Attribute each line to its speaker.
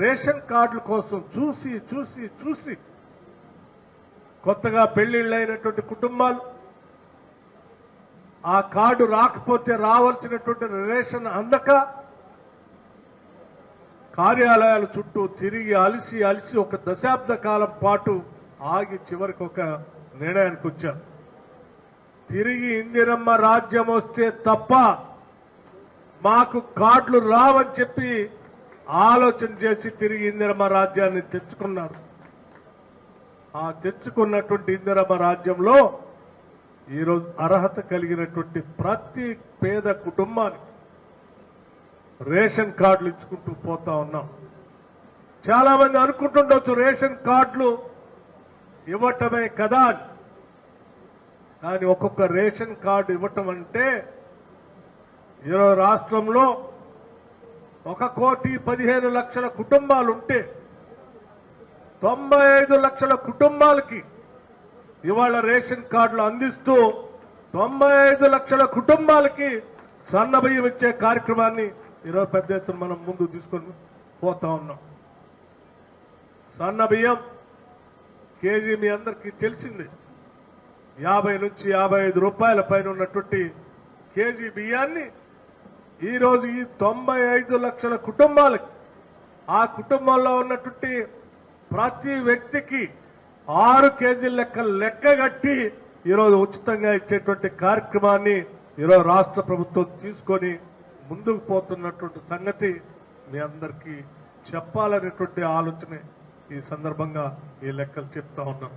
Speaker 1: Ration కార్డుల కోసం చూసి చూసి చూసి కొత్తగా పెళ్లిళ్ళైనటువంటి కుటుంబాలు ఆ కార్డు రాకపోతే రావాల్సినటువంటి రేషన్ అందక కార్యాలయాల చుట్టూ తిరిగి అలిసి అలిసి ఒక దశాబ్ద కాలం పాటు ఆగి చివరికి ఒక నిర్ణయానికి వచ్చారు. తిరిగి ఇందిరమ్మ రాజ్యం వస్తే తప్ప మాకు కార్డులు రావని చెప్పి ఆలోచన చేసి తిరిగి ఇందిరమ్మ రాజ్యాన్ని తెచ్చుకున్నారు. ఆ తెచ్చుకున్నటువంటి ఇందిరమ్మ రాజ్యంలో ఈరోజు అర్హత కలిగినటువంటి ప్రతి పేద కుటుంబానికి రేషన్ కార్డులు ఇచ్చుకుంటూ పోతా ఉన్నాం. చాలా మంది అనుకుంటుండొచ్చు రేషన్ కార్డులు ఇవ్వటమే కదా అని. కానీ ఒక్కొక్క రేషన్ కార్డు ఇవ్వటం అంటే ఈరోజు రాష్ట్రంలో 1,15,00,000 కుటుంబాలుంటే 95 లక్షల కుటుంబాలకి ఇవాళ రేషన్ కార్డులు అందిస్తూ 95 లక్షల కుటుంబాలకి సన్నబియ్యం ఇచ్చే కార్యక్రమాన్ని ఈరోజు పెద్ద ఎత్తున మనం ముందు తీసుకొని పోతా ఉన్నాం. సన్నబియ్యం కేజీ మీ అందరికీ తెలిసింది 50 నుంచి 55 రూపాయల పైన ఉన్నటువంటి కేజీ బియ్యాన్ని ఈరోజు ఈ 95 లక్షల కుటుంబాలకి ఆ కుటుంబంలో ఉన్నటువంటి ప్రతి వ్యక్తికి 6 కేజీల లెక్కగట్టి ఈరోజు ఉచితంగా ఇచ్చేటువంటి కార్యక్రమాన్ని ఈరోజు రాష్ట్ర ప్రభుత్వం తీసుకొని ముందుకు పోతున్నటువంటి సంగతి మీ అందరికీ చెప్పాలనేటువంటి ఆలోచన ఈ సందర్భంగా ఈ లెక్కలు చెప్తా ఉన్నాం.